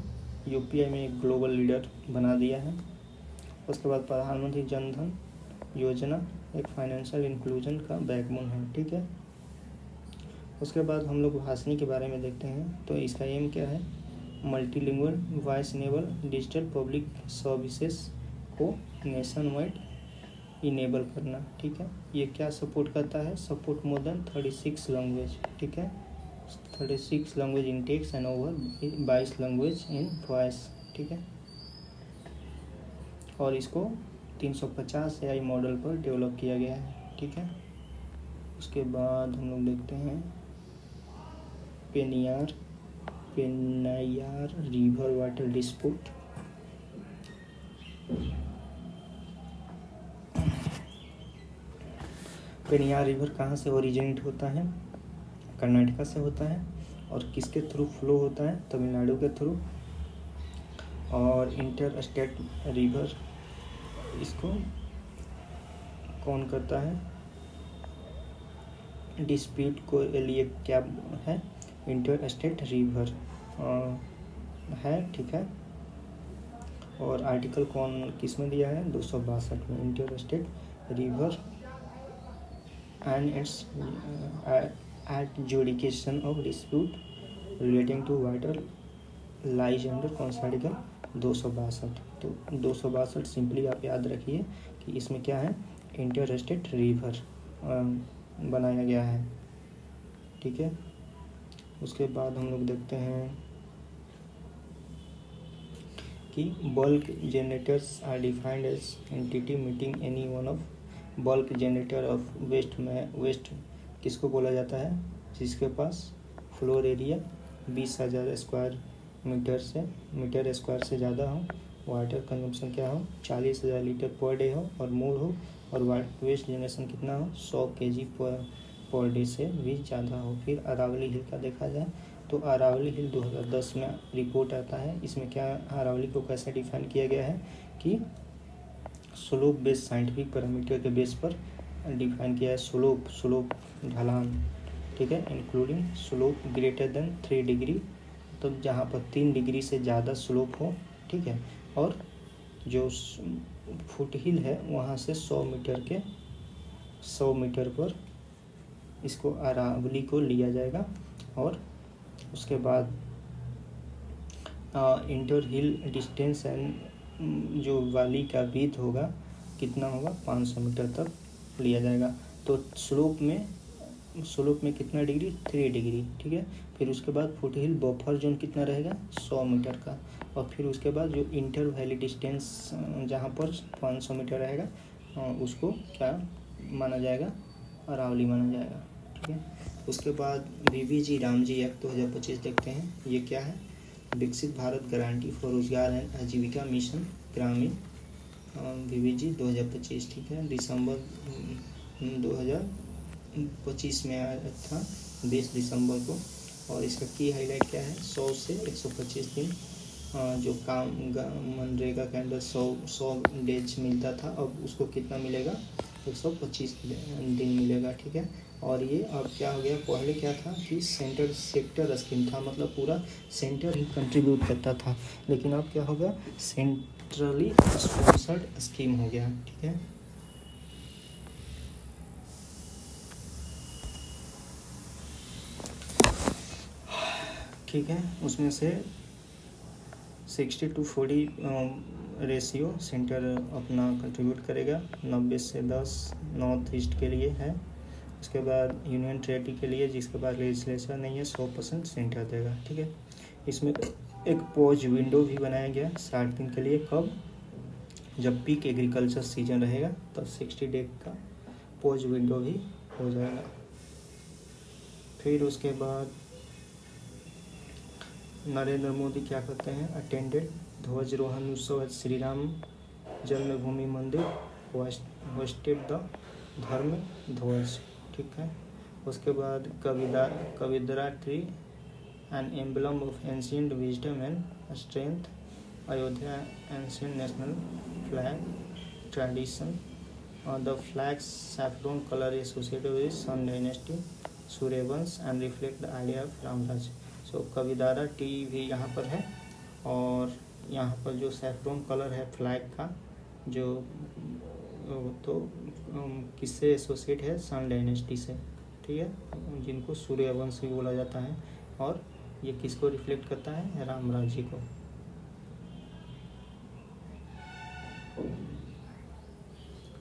UPI में एक ग्लोबल लीडर बना दिया है। उसके बाद प्रधानमंत्री जनधन योजना एक फाइनेंशियल इंक्लूजन का बैकबोन है, ठीक है। उसके बाद हम लोग भाषणी के बारे में देखते हैं। तो इसका एम क्या है, multilingual voice enable digital public services को नेशन वाइड इनेबल करना, ठीक है। ये क्या सपोर्ट करता है, सपोर्ट मोर देन 36 लैंग्वेज, ठीक है। 36 language in text and over 22 language in voice, ठीक है। और इसको 350 AI मॉडल पर डेवलप किया गया है, ठीक है। उसके बाद हम लोग देखते हैं पेन्नायार रिवर वाटर डिस्प्यूट। पेन्नायार रिवर कहाँ से ओरिजिनेट होता है, कर्नाटका से होता है। और किसके थ्रू फ्लो होता है, तमिलनाडु के थ्रू। और इंटर स्टेट रिवर इसको कौन करता है, डिस्प्यूट को लिए क्या है, इंटर स्टेट रिवर है, ठीक है। और आर्टिकल कौन किस में दिया है, 262 में, inter state river and it's adjudication of dispute relating to water lies under कौन सा आर्टिकल, 262। तो 262 सिंपली आप याद रखिए कि इसमें क्या है, इंटर स्टेट रिवर बनाया गया है, ठीक है। उसके बाद हम लोग देखते हैं कि bulk generators are defined as entity meeting any one of bulk generator of waste किसको बोला जाता है, जिसके पास floor area 20,000 square metre square से ज़्यादा हो, वाटर कंजम्पशन क्या हो, 40,000 लीटर पर डे हो और मोर हो, और वेस्ट जनरेशन कितना हो, 100 kg पर डे से भी ज़्यादा हो। फिर अरावली हिल का देखा जाए तो अरावली हिल 2010 में रिपोर्ट आता है। इसमें क्या, अरावली को कैसे डिफाइन किया गया है कि स्लोप बेस्ड साइंटिफिक पैरामीटर के बेस पर डिफाइन किया है। स्लोप ढलान, ठीक है, including slope greater than 3 degree, तो जहाँ पर 3 डिग्री से ज़्यादा स्लोप हो, ठीक है। और जो फुट हिल है वहाँ से 100 मीटर पर इसको अरावली को लिया जाएगा। और उसके बाद इंटर हिल डिस्टेंस एंड जो वाली का विड्थ होगा कितना होगा, 500 मीटर तक लिया जाएगा। तो स्लोप में कितना डिग्री, 3 डिग्री, ठीक है। फिर उसके बाद फुट हिल बफर जोन कितना रहेगा, 100 मीटर का। और फिर उसके बाद जो इंटर वैली डिस्टेंस जहाँ पर 500 मीटर रहेगा उसको क्या माना जाएगा, अरावली माना जाएगा, ठीक है। उसके बाद VVG रामजी एक्ट 2025 देखते हैं। ये क्या है, विकसित भारत गारंटी फॉर रोजगार एंड आजीविका मिशन ग्रामीण, VVG 2025, ठीक है। दिसंबर 2025 में आया था, 20 दिसंबर को। और इसका की हाईलाइट क्या है, 100 से 125 दिन जो काम मनरेगा के अंदर 100 डेज मिलता था, अब उसको कितना मिलेगा, 125 दिन मिलेगा, ठीक है। और ये अब क्या हो गया, पहले क्या था कि सेक्टर स्कीम था, मतलब पूरा सेंटर ही कंट्रीब्यूट करता था, लेकिन अब क्या होगा, सेंट्रली स्पॉन्सर्ड स्कीम हो गया, ठीक है। ठीक है, उसमें से 60-40 रेशियो सेंटर अपना कंट्रीब्यूट करेगा, 90 से 10 नॉर्थ ईस्ट के लिए है। उसके बाद यूनियन टेरेटरी के लिए जिसके पास लेजिस्लेचर नहीं है 100% सेंटर देगा, ठीक है। इसमें एक पॉज विंडो भी बनाया गया 60 दिन के लिए, कब, जब पीक एग्रीकल्चर सीजन रहेगा तब 60 डे का पॉज विंडो भी हो जाएगा। फिर उसके बाद नरेंद्र मोदी क्या करते हैं, अटेंडेड ध्वजरोहण उत्सव एट श्री राम जन्मभूमि मंदिर, होस्टेड द धर्म ध्वज, ठीक है। उसके बाद Kovidara tree an emblem of ancient wisdom and strength, Ayodhya ancient national flag tradition, the flags saffron colour associated with sun dynasty Suryavansh and reflect the idea of Ramraj. So Kovidara tree भी यहाँ पर है। और यहाँ पर जो सैफरन कलर है फ्लैग का, जो तो किससे एसोसिएट है? सन डायनेस्टी से, ठीक है, जिनको सूर्यवंश भी बोला जाता है। और ये किसको रिफ्लेक्ट करता है? राम राज्य को।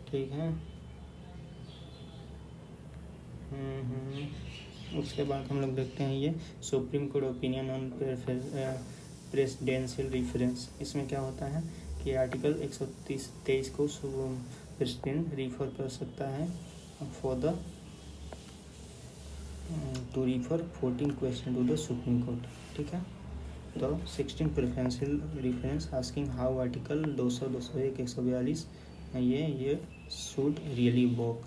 ठीक है। उसके बाद हम लोग देखते हैं ये supreme court opinion on presidential reference. इसमें क्या होता है कि आर्टिकल 123 को प्रेसिडेंट रिफर कर सकता है for the to refer 14 question to the supreme court, ठीक है। तो 16 preferential reference asking how article 200, 201, 142 ये शुड रियली वर्क,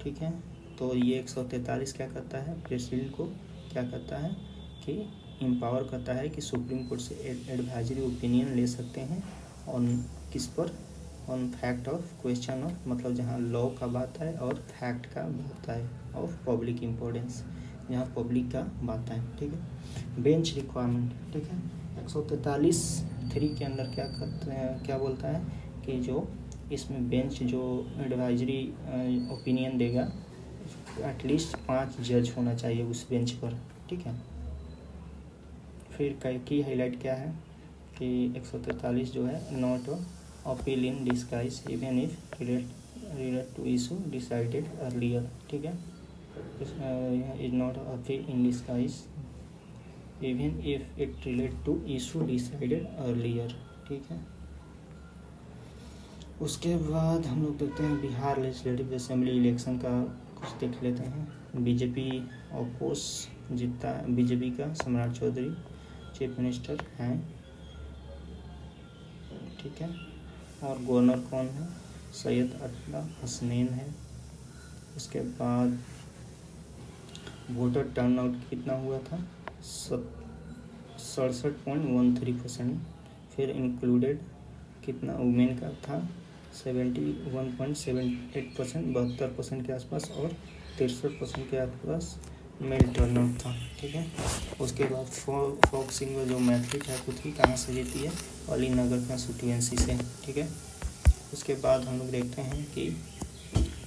ठीक है। तो ये 143 क्या करता है? प्रेसिडेंट को क्या करता है कि एम्पावर करता है कि सुप्रीम कोर्ट से एडवाइजरी ओपिनियन ले सकते हैं ऑन किस पर? On fact of question of, मतलब जहाँ लॉ का बात है और फैक्ट का बात है, ऑफ पब्लिक इम्पोर्टेंस, जहाँ पब्लिक का बात है, ठीक है। बेंच रिक्वायरमेंट, ठीक है। 143(3) के अंदर क्या करते हैं, क्या बोलता है कि जो इसमें बेंच जो एडवाइजरी ओपिनियन देगा एटलीस्ट 5 जज होना चाहिए उस बेंच पर, ठीक है। फिर की हाईलाइट क्या है कि 143 जो है not appeal in disguise even if relate to issue decided earlier, ठीक है। Is not appeal in disguise even if it relate to issue decided earlier, ठीक है। उसके बाद हम लोग देखते हैं बिहार लेजिस्लेटिव असेंबली इलेक्शन का कुछ देख लेते हैं। बीजेपी ऑपोस जीतता है, बीजेपी का सम्राट चौधरी चीफ मिनिस्टर हैं, ठीक है। और गवर्नर कौन है? सैयद अटला हसनैन है। उसके बाद वोटर टर्नआउट कितना हुआ था? 67.13%। फिर इंक्लूडेड कितना वुमेन का था? 71.78%, 72% के आसपास, और 63% के आसपास मेल टर्नआउट था, ठीक है। उसके बाद फोक सिंगर जो मैथिली ठाकुर थी कहाँ से जीती है? अलीनगर कंस्टिट्यूएंसी से, ठीक है। उसके बाद हम लोग देखते हैं कि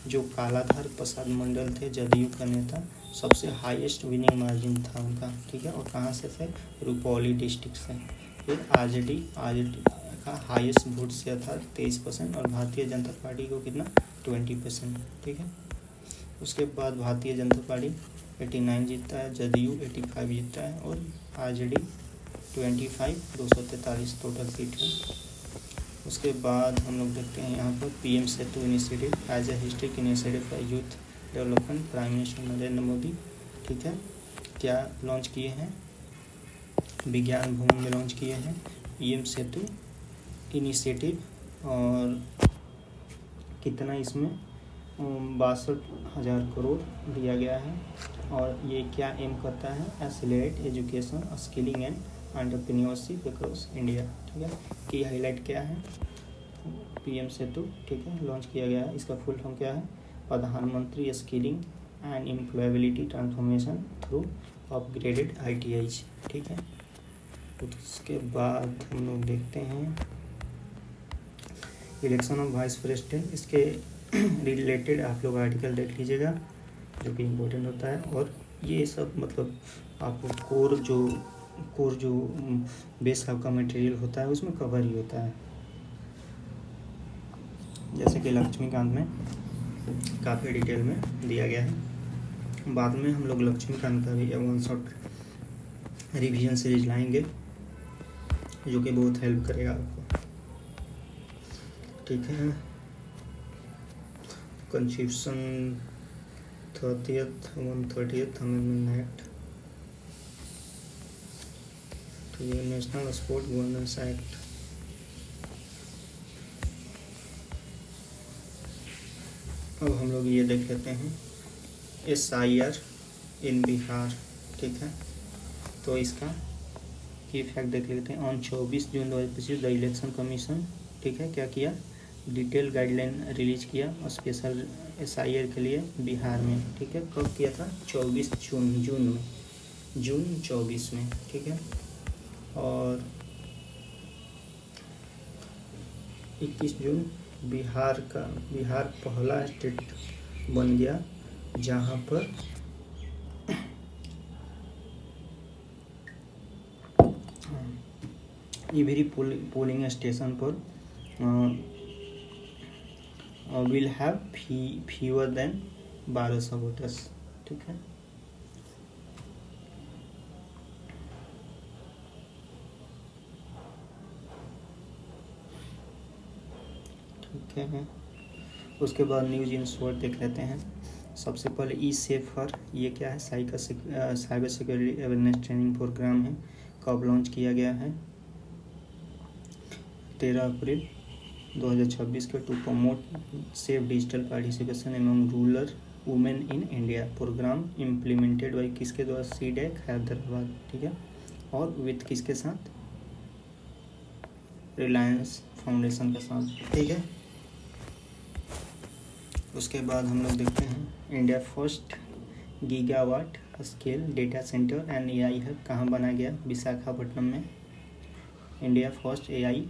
जो कालाधर प्रसाद मंडल थे जदयू का नेता, सबसे हाईएस्ट विनिंग मार्जिन था उनका, ठीक है। और कहाँ से थे? रुपौली डिस्ट्रिक्ट से। फिर आरजेडी का हाईएस्ट वोट से था 23%, और भारतीय जनता पार्टी को कितना? 20%, ठीक है। उसके बाद भारतीय जनता पार्टी 89 जीतता है, जदयू 85 जीतता है, और आरजेडी 25, 243 टोटल सीट है। उसके बाद हम लोग देखते हैं यहाँ पर PM Setu initiative as a historic initiative for youth development, prime minister Narendra Modi, ठीक है, क्या लॉन्च किए हैं? विज्ञान भवन में लॉन्च किए हैं पीएम सेतु इनिशिएटिव। और कितना इसमें 62,000 करोड़ दिया गया है। और ये क्या एम करता है? Accelerate education, skilling and entrepreneurship across India, ठीक है। की हाईलाइट क्या है? पीएम सेतु, ठीक है, लॉन्च किया गया है। इसका फुल फॉर्म क्या है? प्रधानमंत्री skilling and employability transformation through upgraded ITIs, ठीक है। उसके बाद हम लोग देखते हैं इलेक्शन ऑफ वाइस प्रेसिडेंट। इसके रिलेटेड आप लोग आर्टिकल देख लीजिएगा जो कि इम्पोर्टेंट होता है। और ये सब मतलब आपको कोर जो बेस आपका मटेरियल होता है उसमें कवर ही होता है। जैसे कि लक्ष्मीकांत में काफ़ी डिटेल में दिया गया है। बाद में हम लोग लक्ष्मीकांत का भी वन शॉट रिवीजन सीरीज लाएंगे जो कि बहुत हेल्प करेगा आपको, ठीक है। कॉन्स्टिट्यूशन 30th अमेंडमेंट एक्ट, तो ये नेशनल स्पोर्ट गवर्नेंस एक्ट, अब हम लोग ये देख लेते हैं SIR इन बिहार, ठीक है। तो इसका की फैक्ट देख लेते हैं। On 24 June 2025 the election commission, ठीक है, क्या किया? डिटेल गाइडलाइन रिलीज किया और स्पेशल SIR के लिए बिहार में, ठीक है। कब किया था? 24 जून में, जून 24 में, ठीक है। और 21 जून बिहार पहला स्टेट बन गया जहाँ पर एवरी पोलिंग स्टेशन पर will have fewer than 1200 voters. ठीक है, ठीक है। उसके बाद न्यूज इन शॉर्ट देख लेते हैं। सबसे पहले ई सेफर, ये क्या है? Cyber security awareness training programme है। कब लॉन्च किया गया है? 13 अप्रैल 2026 के। To promote safe digital participation among rural women in India. Programme implemented by किसके द्वारा? सीडेक हैदराबाद। ठीक है, और विथ किसके साथ? रिलायंस फाउंडेशन के साथ। ठीक है, उसके बाद हम लोग देखते हैं India first gigawatt scale data centre and AI hub कहाँ बनाया गया? विशाखापट्टनम में। India first AI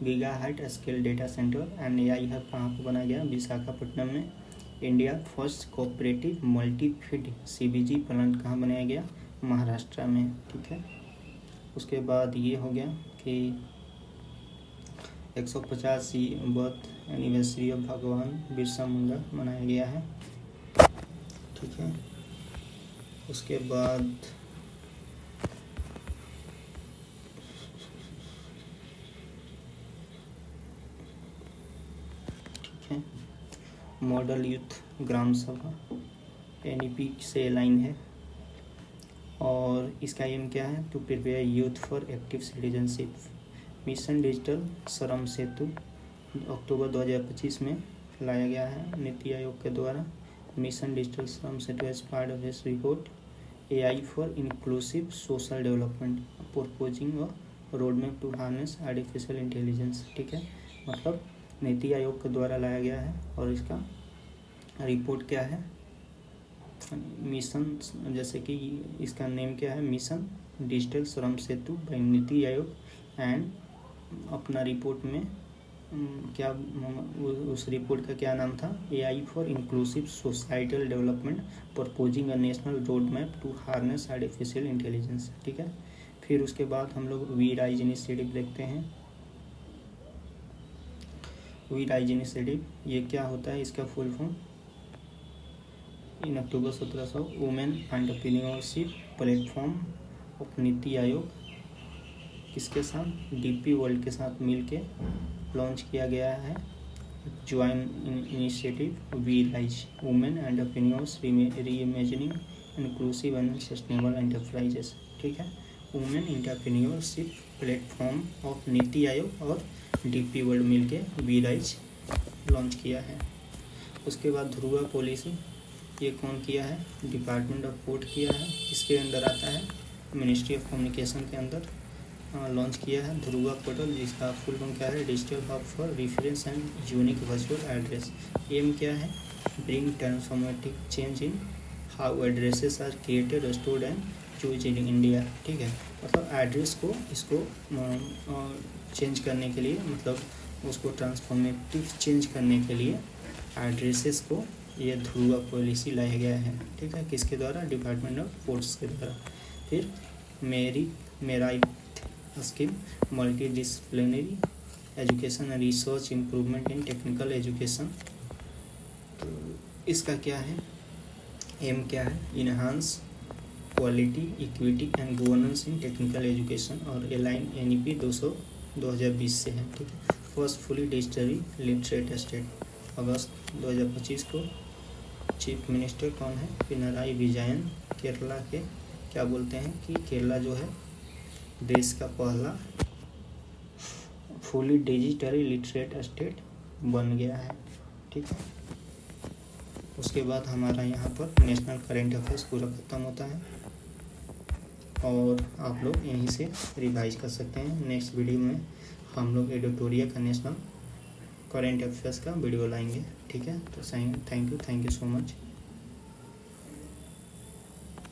gigawatt scale data centre and AI hub कहाँ पर बनाया गया? विशाखापट्टनम में। India first cooperative multi feed CBG plant कहाँ बनाया गया? महाराष्ट्र में। ठीक है, उसके बाद ये हो गया कि 150वीं बर्थ एनिवर्सरी ऑफ भगवान बिरसा मुंडा मनाया गया है। ठीक है, उसके बाद ठीक है, मॉडल यूथ ग्राम सभा एनईपी से लाइन है और इसका एम क्या है? To prepare youth for active citizenship. Mission digital Shram Setu अक्टूबर 2025 में लाया गया है नीति आयोग के द्वारा। Mission digital Shram Setu as part of this report AI for inclusive social development proposing a road map to harness artificial intelligence. ठीक है, मतलब नीति आयोग के द्वारा लाया गया है और इसका रिपोर्ट क्या है? मिशन, जैसे कि इसका नेम क्या है? Mission digital Shram Setu bye NITI Aayog and अपना रिपोर्ट में क्या उस रिपोर्ट का क्या नाम था? AI for inclusive societal development proposing a national road map to harness artificial intelligence. ठीक है, फिर उसके बाद हम लोग वी राइज इनिशिएटिव देखते हैं। वी राइज इनिशिएटिव ये क्या होता है? इसका full form in October 1700 women entrepreneurship platform of NITI आयोग किसके साथ? डीपी वर्ल्ड के साथ मिलके लॉन्च किया गया है। Joint initiative we rise women entrepreneurs reimagining inclusive and sustainable enterprises. ठीक है, women entrepreneurship platform of NITI Aayog और डीपी वर्ल्ड मिलके वी राइज लॉन्च किया है। उसके बाद ध्रुवा पॉलिसी ये कौन किया है? डिपार्टमेंट ऑफ पोर्ट किया है। इसके अंदर आता है, मिनिस्ट्री ऑफ कम्युनिकेशन के अंदर लॉन्च किया है ध्रुवा पोर्टल, जिसका फुल फॉर्म क्या है? Digital hub for reference and unique virtual address. Aim क्या है? Bring transformative change in how addresses are created stored and used in India. ठीक है, मतलब एड्रेस को इसको चेंज करने के लिए, मतलब उसको ट्रांसफॉर्मेटिव चेंज करने के लिए एड्रेसेस को ये ध्रुवा पॉलिसी लाया गया है। ठीक है, किसके द्वारा? डिपार्टमेंट ऑफ पोर्ट्स के द्वारा। फिर MERITE scheme multidisciplinary education and research improvement in technical education. तो इसका क्या है? एम क्या है? Enhance quality equity and governance in technical education और एलाइन एनईपी 2020 से है। ठीक है, first fully digitally literate state अगस्त 2025 को। चीफ मिनिस्टर कौन है? पिनराई विजयन। केरला के क्या बोलते हैं कि केरला जो है देश का पहला फुली डिजिटली लिटरेट स्टेट बन गया है। ठीक है, उसके बाद हमारा यहाँ पर नेशनल करेंट अफेयर्स पूरा खत्म होता है और आप लोग यहीं से रिवाइज कर सकते हैं। नेक्स्ट वीडियो में हम लोग एडिटोरिया का नेशनल करेंट अफेयर्स का वीडियो लाएंगे। ठीक है, तो थैंक यू सो मच।